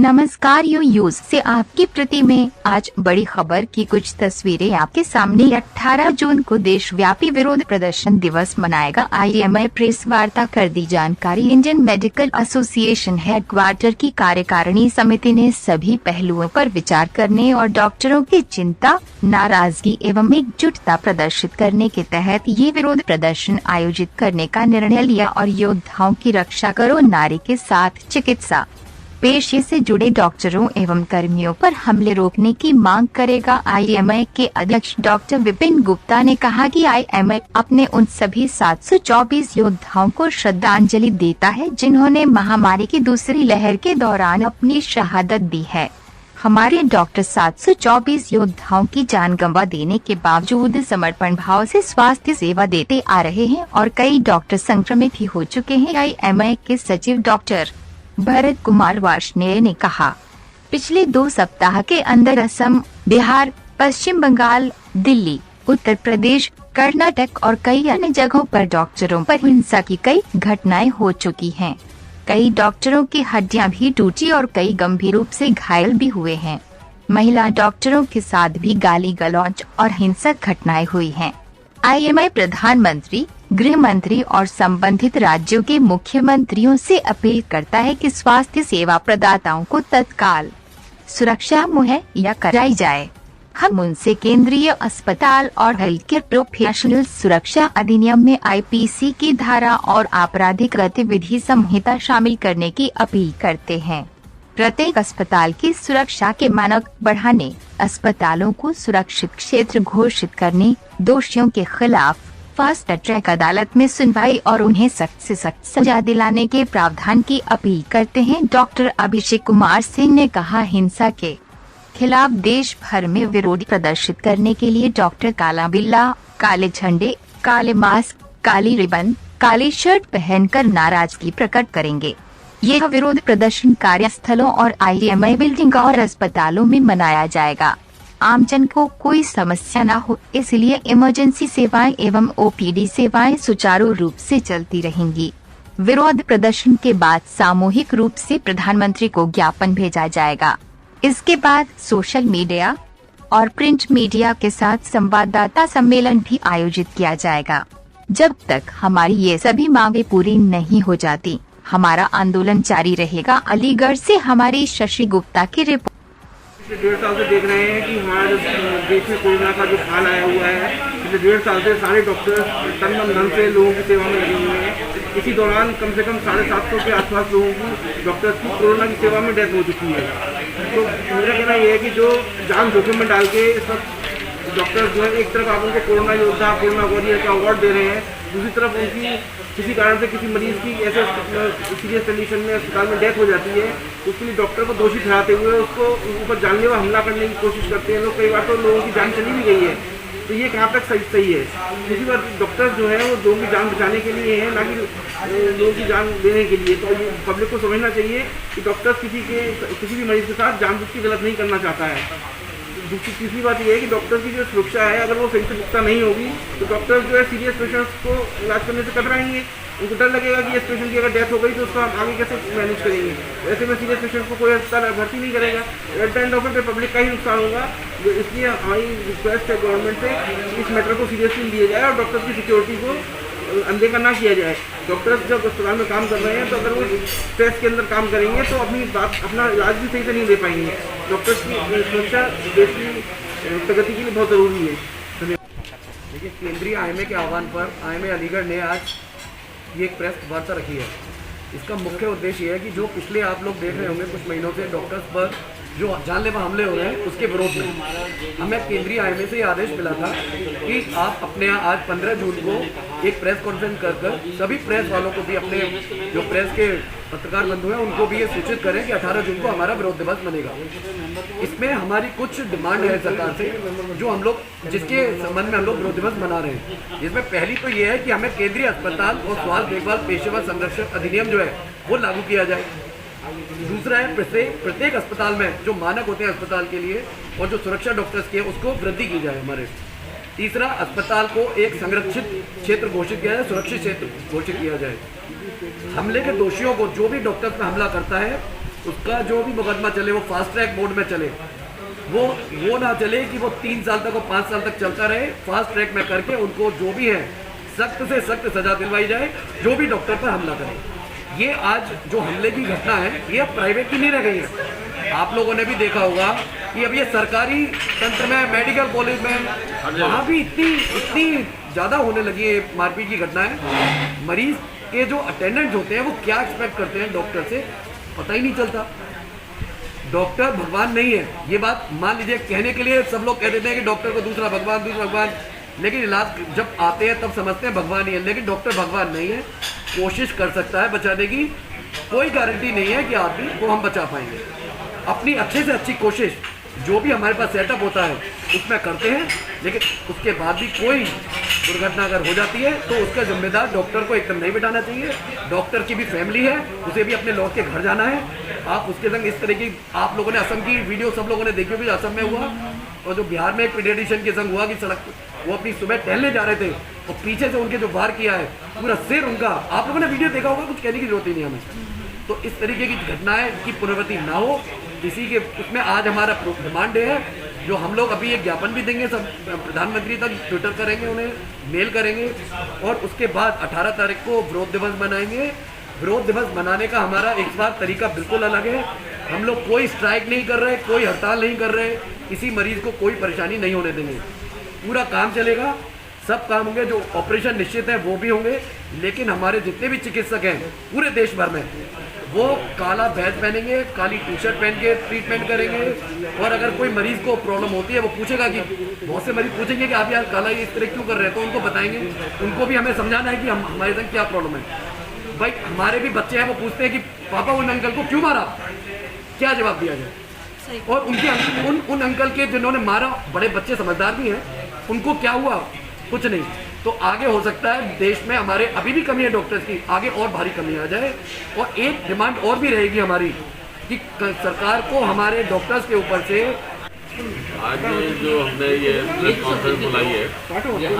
नमस्कार यूज से आपकी प्रति में आज बड़ी खबर की कुछ तस्वीरें आपके सामने। 18 जून को देशव्यापी विरोध प्रदर्शन दिवस मनाएगा IMI प्रेस वार्ता कर दी जानकारी। इंडियन मेडिकल एसोसिएशन हेडक्वार्टर की कार्यकारिणी समिति ने सभी पहलुओं पर विचार करने और डॉक्टरों की चिंता, नाराजगी एवं एकजुटता प्रदर्शित करने के तहत ये विरोध प्रदर्शन आयोजित करने का निर्णय लिया और योद्धाओं की रक्षा करो नारे के साथ चिकित्सा पेशे से जुड़े डॉक्टरों एवं कर्मियों पर हमले रोकने की मांग करेगा। IMI के अध्यक्ष डॉक्टर विपिन गुप्ता ने कहा कि IMI अपने उन सभी 724 योद्धाओं को श्रद्धांजलि देता है जिन्होंने महामारी की दूसरी लहर के दौरान अपनी शहादत दी है। हमारे डॉक्टर 724 योद्धाओं की जान गंवा देने के बावजूद समर्पण भाव से स्वास्थ्य सेवा देते आ रहे हैं और कई डॉक्टर संक्रमित भी हो चुके हैं। IMI के सचिव डॉक्टर भरत कुमार वार्ष्णेय ने कहा, पिछले 2 सप्ताह के अंदर असम, बिहार, पश्चिम बंगाल, दिल्ली, उत्तर प्रदेश, कर्नाटक और कई अन्य जगहों पर डॉक्टरों पर हिंसा की कई घटनाएं हो चुकी हैं। कई डॉक्टरों की हड्डियां भी टूटी और कई गंभीर रूप से घायल भी हुए हैं। महिला डॉक्टरों के साथ भी गाली गलौज और हिंसक घटनाएं हुई हैं। IMI प्रधानमंत्री, गृह मंत्री और संबंधित राज्यों के मुख्यमंत्रियों से अपील करता है कि स्वास्थ्य सेवा प्रदाताओं को तत्काल सुरक्षा मुहैया कराई जाए। हम उनसे केंद्रीय अस्पताल और हेल्थ केयर प्रोफेशनल सुरक्षा अधिनियम में IPC की धारा और आपराधिक गतिविधि संहिता शामिल करने की अपील करते हैं। प्रत्येक अस्पताल की सुरक्षा के मानक बढ़ाने, अस्पतालों को सुरक्षित क्षेत्र घोषित करने, दोषियों के खिलाफ फास्ट ट्रैक अदालत में सुनवाई और उन्हें सख्त से सख्त सजा दिलाने के प्रावधान की अपील करते हैं। डॉक्टर अभिषेक कुमार सिंह ने कहा, हिंसा के खिलाफ देश भर में विरोध प्रदर्शित करने के लिए डॉक्टर काला बिल्ला, काले झंडे, काले मास्क, काली रिबन, काली शर्ट पहनकर नाराजगी प्रकट करेंगे। यह विरोध प्रदर्शन कार्यस्थलों और IMI बिल्डिंग और अस्पतालों में मनाया जाएगा। आमजन को कोई समस्या न हो, इसलिए इमरजेंसी सेवाएं एवं OPD सेवाएं सुचारू रूप से चलती रहेंगी। विरोध प्रदर्शन के बाद सामूहिक रूप से प्रधानमंत्री को ज्ञापन भेजा जाएगा। इसके बाद सोशल मीडिया और प्रिंट मीडिया के साथ संवाददाता सम्मेलन भी आयोजित किया जाएगा। जब तक हमारी ये सभी मांगे पूरी नहीं हो जाती, हमारा आंदोलन जारी रहेगा। अलीगढ़ से हमारी शशि गुप्ता की रिपोर्ट। पिछले 1.5 साल से देख रहे हैं कि हमारे देश में कोरोना का जो हाल आया हुआ है, पिछले 1.5 साल से सारे डॉक्टर तन मन धन से लोगों की सेवा में लगे हुए हैं। इसी दौरान कम से कम 750 के आसपास लोगों की डॉक्टर्स की कोरोना की सेवा में डेथ हो चुकी है। तो मेरा कहना यह है कि जो जान जोखिम में डाल के इस वक्त डॉक्टर जो है, एक तरफ आप उनको कोरोना योद्धा, कोरोना वॉरियर का अवार्ड दे रहे हैं, दूसरी तरफ उनकी किसी कारण से किसी मरीज की ऐसे सीरियस कंडीशन में अस्पताल में डेथ हो जाती है, तो उसके लिए डॉक्टर को दोषी ठहराते हुए उसको ऊपर जानलेवा हमला करने की कोशिश करते हैं लोग। कई बार तो लोगों की जान चली भी गई है। तो ये कहाँ तक सही है? किसी बार डॉक्टर जो है वो लोगों की जान बचाने के लिए है, ना कि लोगों की जान देने के लिए। तो ये पब्लिक को समझना चाहिए कि डॉक्टर किसी भी मरीज के साथ जानबूझ के गलत नहीं करना चाहता है। तीसरी बात यह है कि डॉक्टर की जो सुरक्षा है, अगर वो सही से पुख्ता नहीं होगी तो डॉक्टर जो है सीरियस पेशेंट्स को इलाज करने से कतराएंगे। उनको डर लगेगा कि इस पेशेंट की अगर डेथ हो गई तो उसका हम आगे कैसे मैनेज करेंगे। ऐसे में सीरियस पेशेंट को कोई अस्पताल भर्ती नहीं करेगा। At the end of it public का ही नुकसान होगा। इसलिए हमारी रिक्वेस्ट है गवर्नमेंट से इस मैटर को सीरियसली लिया जाए और डॉक्टर की सिक्योरिटी को अनदेखा ना किया जाए। डॉक्टर्स जब अस्पताल में काम कर रहे हैं तो अगर वो स्ट्रेस के अंदर काम करेंगे तो अपना इलाज भी सही से नहीं दे पाएंगे। डॉक्टर्स की सुरक्षा देश की प्रगति के लिए बहुत ज़रूरी है। देखिए, केंद्रीय IMI के आह्वान पर IMI अलीगढ़ ने आज ये एक प्रेस वार्ता रखी है। इसका मुख्य उद्देश्य ये है कि जो पिछले आप लोग देख रहे होंगे कुछ महीनों से डॉक्टर्स पर जो जानलेवा हमले हो रहे हैं उसके विरोध में हमें केंद्रीय IMI से आदेश मिला था कि आप अपने यहाँ आज 15 जून को एक प्रेस कॉन्फ्रेंस कर सभी प्रेस वालों को भी, अपने जो प्रेस के पत्रकार बंधु हैं उनको भी ये सूचित करें कि 18 जून को हमारा विरोध दिवस बनेगा। इसमें हमारी कुछ डिमांड है सरकार से, जो हम लोग जिसके संबंध में हम लोग विरोध दिवस मना रहे हैं। इसमें पहली तो ये है कि हमें केंद्रीय अस्पताल और स्वास्थ्य देखभाल पेशेवर संरक्षण अधिनियम जो है वो लागू किया जाए। दूसरा है प्रत्येक अस्पताल में जो मानक होते हैं अस्पताल के लिए और जो सुरक्षा डॉक्टर्स की है उसको वृद्धि की जाए हमारे। तीसरा, अस्पताल को एक संरक्षित क्षेत्र घोषित किया जाए, सुरक्षित क्षेत्र घोषित किया जाए। हमले के दोषियों को, जो भी डॉक्टर्स पर हमला करता है, उसका जो भी मुकदमा चले वो फास्ट ट्रैक मोड में चले, वो ना चले कि वो 3 साल तक और 5 साल तक चलता रहे। फास्ट ट्रैक में करके उनको जो भी है सख्त से सख्त सजा दिलवाई जाए, जो भी डॉक्टर पर हमला करे। ये आज जो हमले की घटना है ये अब प्राइवेट की नहीं रह गई है। आप लोगों ने भी देखा होगा कि अब ये सरकारी तंत्र में, मेडिकल कॉलेज में, वहाँ भी इतनी ज़्यादा होने लगी है मारपीट की घटनाएं। मरीज के जो अटेंडेंट्स होते हैं वो क्या एक्सपेक्ट करते हैं डॉक्टर से, पता ही नहीं चलता। डॉक्टर भगवान नहीं है, ये बात मान लीजिए, कहने के लिए सब लोग कह देते हैं कि डॉक्टर को दूसरा भगवान, लेकिन इलाज जब आते हैं तब समझते हैं भगवान ही है। लेकिन डॉक्टर भगवान नहीं है, कोशिश कर सकता है बचाने की, कोई गारंटी नहीं है कि आदमी को हम बचा पाएंगे। अपनी अच्छे से अच्छी कोशिश जो भी हमारे पास सेटअप होता है उसमें करते हैं, लेकिन उसके बाद भी कोई दुर्घटना अगर हो जाती है तो उसका जिम्मेदार डॉक्टर को एकदम नहीं बिठाना चाहिए। डॉक्टर की भी फैमिली है, उसे भी अपने लौट के घर जाना है। आप उसके संग इस तरह की, आप लोगों ने असम की वीडियो सब लोगों ने देखी होगी, असम में हुआ और जो बिहार में एक पीडियाट्रिशियन के संग हुआ कि सड़क वो अपनी सुबह टहलने जा रहे थे और पीछे से उनके जो वार किया है, पूरा सिर उनका, आप लोगों ने वीडियो देखा होगा, कुछ कहने की जरूरत ही नहीं हमें। तो इस तरीके की घटनाएं की पुनरावृत्ति ना हो, इसी के उसमें आज हमारा डिमांड है, जो हम लोग अभी एक ज्ञापन भी देंगे, सब प्रधानमंत्री तक ट्विटर करेंगे, उन्हें मेल करेंगे और उसके बाद 18 तारीख को विरोध दिवस मनाएंगे। विरोध दिवस मनाने का हमारा इस बार तरीका बिल्कुल अलग है। हम लोग कोई स्ट्राइक नहीं कर रहे, कोई हड़ताल नहीं कर रहे, किसी मरीज को कोई परेशानी नहीं होने देंगे। पूरा काम चलेगा, सब काम होंगे, जो ऑपरेशन निश्चित है वो भी होंगे, लेकिन हमारे जितने भी चिकित्सक हैं पूरे देश भर में वो काला बैज पहनेंगे, काली टी शर्ट पहन के ट्रीटमेंट करेंगे। और अगर कोई मरीज को प्रॉब्लम होती है वो पूछेगा कि, बहुत से मरीज पूछेंगे कि आप यार काला ये इस तरह क्यों कर रहे हैं, तो उनको बताएंगे, उनको भी हमें समझाना है कि हमारे संग क्या प्रॉब्लम है। भाई हमारे भी बच्चे हैं, वो पूछते हैं कि पापा उन अंकल को क्यों मारा, क्या जवाब दिया जाए। और उनके उन अंकल के जिन्होंने मारा, बड़े बच्चे समझदार भी हैं, उनको क्या हुआ, कुछ नहीं। तो आगे हो सकता है देश में हमारे अभी भी कमी है डॉक्टर्स की, आगे और भारी कमी आ जाए। और एक डिमांड और भी रहेगी हमारी कि सरकार को हमारे डॉक्टर्स के ऊपर से, आज जो हमने ये प्रेस कॉन्फ्रेंस बुलाई है,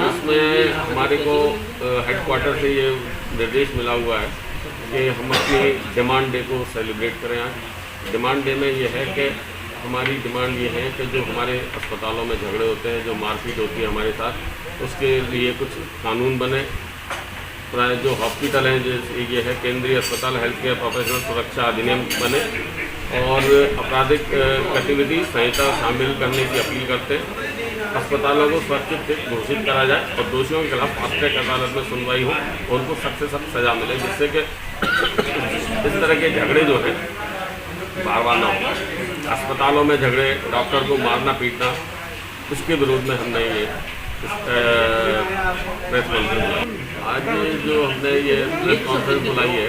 इसमें हमारे को हेडक्वार्टर से ये निर्देश मिला हुआ है कि हम अपनी डिमांड डे को सेलिब्रेट करें। आज डिमांड डे में ये है कि हमारी डिमांड ये है कि जो हमारे अस्पतालों में झगड़े होते हैं, जो मारपीट होती है हमारे साथ, उसके लिए कुछ कानून बने। प्राय जो हॉस्पिटल हैं, जैसे ये है केंद्रीय अस्पताल हेल्थ केयर प्रोफेशनल सुरक्षा अधिनियम बने और आपराधिक गतिविधि संहिता शामिल करने की अपील करते हैं। अस्पतालों को सुरक्षित घोषित करा जाए और दोषियों के खिलाफ फास्ट ट्रैक अदालत में सुनवाई हो और उनको सख्त से सख्त सजा मिले, जिससे कि इस तरह के झगड़े जो हैं बार बार ना हो। अस्पतालों में झगड़े, डॉक्टर को मारना पीटना, उसके विरोध में हमने ये प्रेस कॉन्फ्रेंस, आज जो हमने ये प्रेस कॉन्फ्रेंस बुलाई है,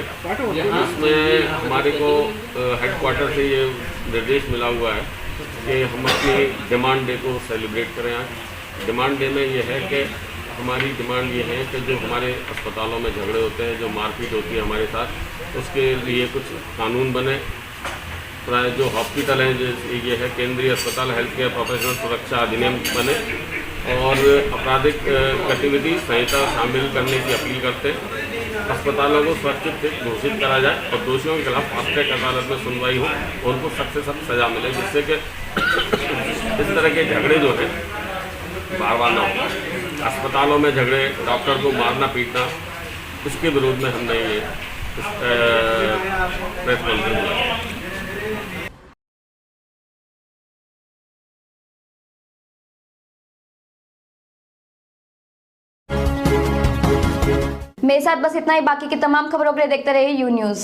इसमें हमारे को हेडक्वार्टर से ये निर्देश मिला हुआ है कि हम अपनी डिमांड डे को सेलिब्रेट करें। आज डिमांड डे में ये है कि हमारी डिमांड ये है कि जो हमारे अस्पतालों में झगड़े होते हैं, जो मारपीट होती है हमारे साथ, उसके लिए कुछ कानून बने। प्राय जो हॉस्पिटल हैं, जैसे ये है केंद्रीय अस्पताल हेल्थ केयर प्रोफेशनल सुरक्षा अधिनियम बने और आपराधिक गतिविधि संहिता शामिल करने की अपील करते हैं। अस्पतालों को सुरक्षित घोषित करा जाए और दोषियों के खिलाफ फास्ट ट्रैक अदालत में सुनवाई हो और उनको सख्त से सख्त सजा मिले, जिससे कि इस तरह के झगड़े जो हैं बार बार ना हो। अस्पतालों में झगड़े, डॉक्टर को मारना पीटना, उसके विरोध में हमने ये प्रेस कॉन्फ्रेंस। मेरे साथ बस इतना ही। बाकी की तमाम खबरों के लिए देखते रहिए यू न्यूज़।